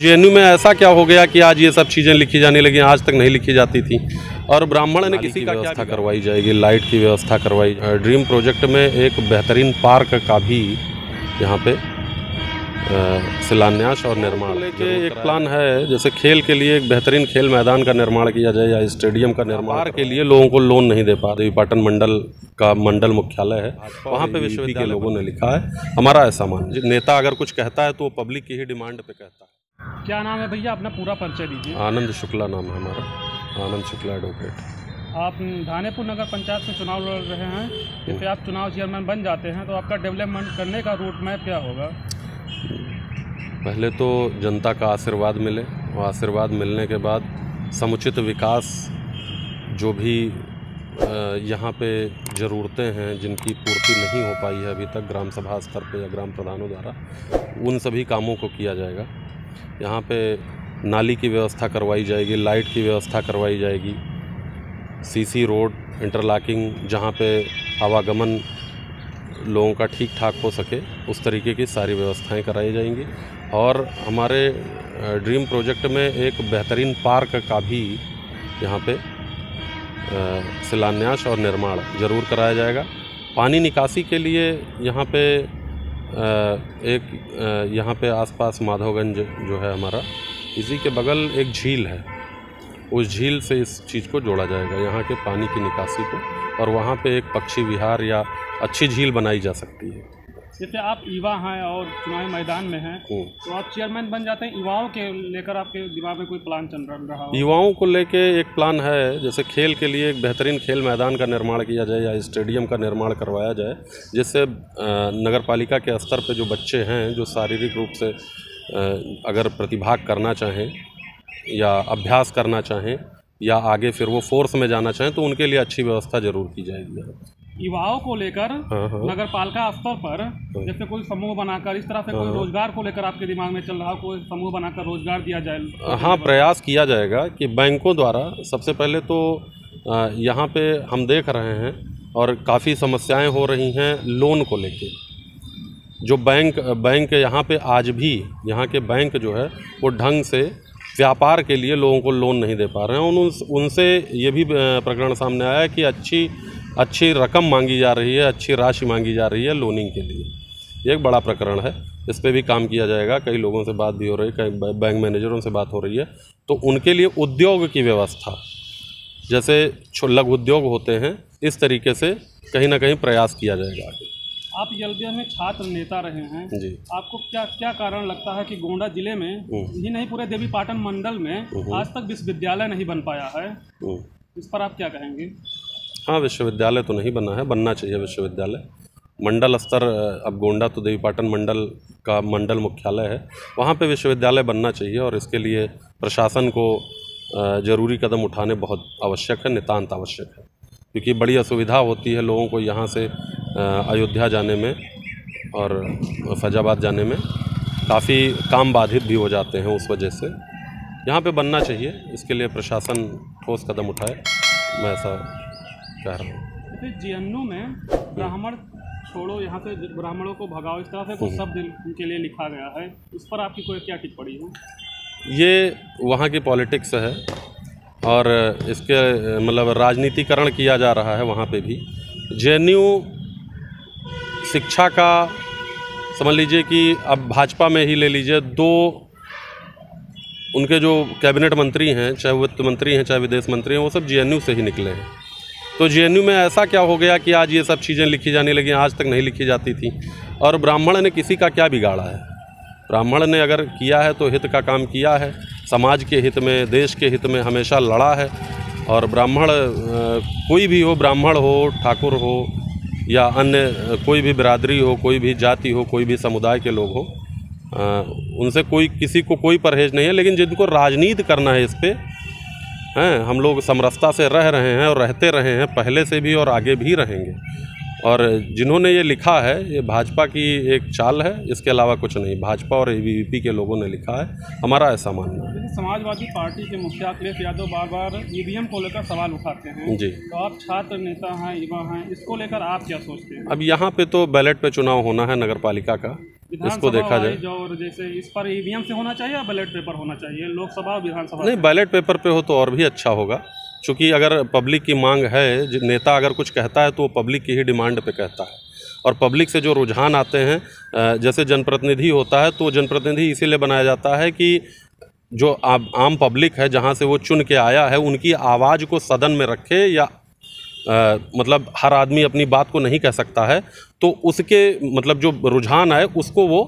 JNU में ऐसा क्या हो गया कि आज ये सब चीज़ें लिखी जाने लगी, आज तक नहीं लिखी जाती थी। और ब्राह्मण ने किसी का व्यवस्था करवाई जाएगी, लाइट की व्यवस्था करवाई। ड्रीम प्रोजेक्ट में एक बेहतरीन पार्क का भी यहाँ पे शिलान्यास और निर्माण लेके एक प्लान है। जैसे खेल के लिए एक बेहतरीन खेल मैदान का निर्माण किया जाए या स्टेडियम का निर्माण के लिए लोगों को लोन नहीं दे पा रहे। देवीपाटन मंडल का मंडल मुख्यालय है, वहाँ पे विश्वविद्यालय के लोगों ने लिखा है। हमारा ऐसा मान, नेता अगर कुछ कहता है तो वो पब्लिक की ही डिमांड पे कहता है। क्या नाम है भैया, अपना पूरा परिचय दीजिए। आनंद शुक्ला नाम है हमारा, आनंद शुक्ला एडवोकेट। आप धानेपुर नगर पंचायत से चुनाव लड़ रहे हैं। जैसे आप चुनाव चेयरमैन बन जाते हैं तो आपका डेवलपमेंट करने का रूट मैप क्या होगा? पहले तो जनता का आशीर्वाद मिले, और आशीर्वाद मिलने के बाद समुचित विकास जो भी यहाँ पे ज़रूरतें हैं जिनकी पूर्ति नहीं हो पाई है अभी तक ग्राम सभा स्तर पे या ग्राम प्रधानों द्वारा, उन सभी कामों को किया जाएगा। यहाँ पे नाली की व्यवस्था करवाई जाएगी, लाइट की व्यवस्था करवाई जाएगी, सीसी रोड इंटरलॉकिंग जहाँ पे आवागमन लोगों का ठीक ठाक हो सके उस तरीके की सारी व्यवस्थाएं कराई जाएंगी। और हमारे ड्रीम प्रोजेक्ट में एक बेहतरीन पार्क का भी यहाँ पे शिलान्यास और निर्माण ज़रूर कराया जाएगा। पानी निकासी के लिए यहाँ पे यहाँ पे आसपास माधवगंज जो है हमारा, इसी के बगल एक झील है, उस झील से इस चीज़ को जोड़ा जाएगा यहाँ के पानी की निकासी को, और वहाँ पे एक पक्षी विहार या अच्छी झील बनाई जा सकती है। जैसे आप युवा हैं और चुनावी मैदान में हैं तो आप चेयरमैन बन जाते हैं, युवाओं के लेकर आपके दिमाग में कोई प्लान चल रहा हो? युवाओं को लेके एक प्लान है। जैसे खेल के लिए एक बेहतरीन खेल मैदान का निर्माण किया जाए या स्टेडियम का निर्माण करवाया जाए, जिससे नगर पालिका के स्तर पे जो बच्चे हैं जो शारीरिक रूप से अगर प्रतिभाग करना चाहें या अभ्यास करना चाहें या आगे फिर वो फोर्स में जाना चाहें तो उनके लिए अच्छी व्यवस्था ज़रूर की जाएगी। युवाओं को लेकर नगर पालिका स्तर पर जैसे कोई समूह बनाकर इस तरह से कोई रोजगार को लेकर आपके दिमाग में चल रहा हो, कोई समूह बनाकर रोजगार दिया जाए? हाँ, प्रयास किया जाएगा कि बैंकों द्वारा सबसे पहले तो यहाँ पे हम देख रहे हैं और काफ़ी समस्याएं हो रही हैं लोन को लेके। जो बैंक यहाँ पे आज भी यहाँ के बैंक जो है वो ढंग से व्यापार के लिए लोगों को लोन नहीं दे पा रहे हैं। उनसे ये भी प्रकरण सामने आया है कि अच्छी रकम मांगी जा रही है, अच्छी राशि मांगी जा रही है लोनिंग के लिए। ये एक बड़ा प्रकरण है, इस पे भी काम किया जाएगा। कई लोगों से बात भी हो रही है, कई बैंक मैनेजरों से बात हो रही है, तो उनके लिए उद्योग की व्यवस्था, जैसे लघु उद्योग होते हैं, इस तरीके से कहीं ना कहीं प्रयास किया जाएगा आगे। आप एलबीएम में छात्र नेता रहे हैं जी, आपको क्या कारण लगता है कि गोंडा जिले में ही नहीं पूरे देवीपाटन मंडल में आज तक विश्वविद्यालय नहीं बन पाया है? इस पर आप क्या कहेंगे? हाँ, विश्वविद्यालय तो नहीं बना है, बनना चाहिए विश्वविद्यालय। मंडल स्तर, अब गोंडा तो देवीपाटन मंडल का मंडल मुख्यालय है, वहाँ पे विश्वविद्यालय बनना चाहिए और इसके लिए प्रशासन को ज़रूरी कदम उठाने बहुत आवश्यक है, नितांत आवश्यक है, क्योंकि बड़ी असुविधा होती है लोगों को यहाँ से अयोध्या जाने में और फैजाबाद जाने में काफ़ी काम बाधित भी हो जाते हैं। उस वजह से यहाँ पे बनना चाहिए, इसके लिए प्रशासन ठोस कदम उठाए, मैं ऐसा कह रहा हूँ। जेएनयू में ब्राह्मण छोड़ो, यहाँ से ब्राह्मणों को भगाओ, इस तरह से कुछ शब्द इनके लिए लिखा गया है, इस पर आपकी कोई क्या टिप्पणी है? ये वहाँ की पॉलिटिक्स है और इसके मतलब राजनीतिकरण किया जा रहा है वहाँ पे भी। जेएनयू शिक्षा का समझ लीजिए कि अब भाजपा में ही ले लीजिए, दो उनके जो कैबिनेट मंत्री हैं, चाहे वित्त मंत्री हैं चाहे विदेश मंत्री हैं, वो सब जेएनयू से ही निकले हैं। तो जेएनयू में ऐसा क्या हो गया कि आज ये सब चीज़ें लिखी जाने लगी, आज तक नहीं लिखी जाती थी। और ब्राह्मण ने किसी का क्या बिगाड़ा है? ब्राह्मण ने अगर किया है तो हित का काम किया है, समाज के हित में, देश के हित में हमेशा लड़ा है। और ब्राह्मण कोई भी हो, ब्राह्मण हो, ठाकुर हो या अन्य कोई भी बिरादरी हो, कोई भी जाति हो, कोई भी समुदाय के लोग हो, उनसे किसी को कोई परहेज नहीं है। लेकिन जिनको राजनीति करना है इस पर हैं, हम लोग समरसता से रह रहे हैं और रहते रहे हैं पहले से भी और आगे भी रहेंगे। और जिन्होंने ये लिखा है ये भाजपा की एक चाल है, इसके अलावा कुछ नहीं। भाजपा और एबीवीपी के लोगों ने लिखा है, हमारा ऐसा मानना है। समाजवादी पार्टी के मुखिया अखिलेश यादव बार बार ईवीएम को लेकर सवाल उठाते हैं जी, तो आप छात्र नेता हैं, युवा हैं, इसको लेकर आप क्या सोचते हैं? अब यहाँ पे तो बैलेट पे चुनाव होना है नगर पालिका का, इसको देखा जाए। और जैसे इस पर ईवीएम से होना चाहिए या बैलेट पेपर होना चाहिए, लोकसभा और विधानसभा? नहीं, बैलेट पेपर पे हो तो और भी अच्छा होगा, क्योंकि अगर पब्लिक की मांग है, नेता अगर कुछ कहता है तो वो पब्लिक की ही डिमांड पे कहता है, और पब्लिक से जो रुझान आते हैं, जैसे जनप्रतिनिधि होता है तो जनप्रतिनिधि इसीलिए बनाया जाता है कि जो आम पब्लिक है, जहाँ से वो चुन के आया है, उनकी आवाज़ को सदन में रखे, या मतलब हर आदमी अपनी बात को नहीं कह सकता है, तो उसके मतलब जो रुझान है उसको वो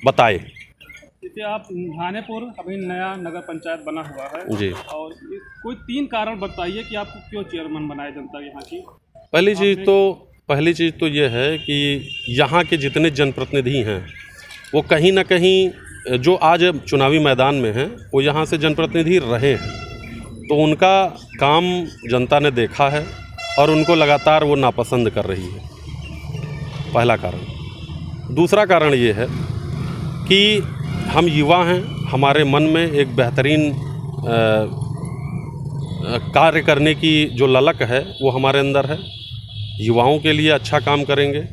बताए। जैसे आप भानेपुर अभी नया नगर पंचायत बना हुआ है जी, और कोई 3 कारण बताइए कि आपको क्यों चेयरमैन बनाए जनता यहाँ की? पहली चीज़ तो ये है कि यहाँ के जितने जनप्रतिनिधि हैं वो कहीं ना कहीं जो आज चुनावी मैदान में हैं वो यहाँ से जनप्रतिनिधि रहे हैं, तो उनका काम जनता ने देखा है और उनको लगातार वो नापसंद कर रही है, पहला कारण। दूसरा कारण ये है कि हम युवा हैं, हमारे मन में एक बेहतरीन कार्य करने की जो ललक है वो हमारे अंदर है। युवाओं के लिए अच्छा काम करेंगे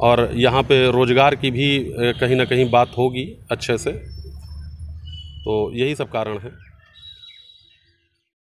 और यहाँ पे रोज़गार की भी कहीं ना कहीं बात होगी अच्छे से, तो यही सब कारण है।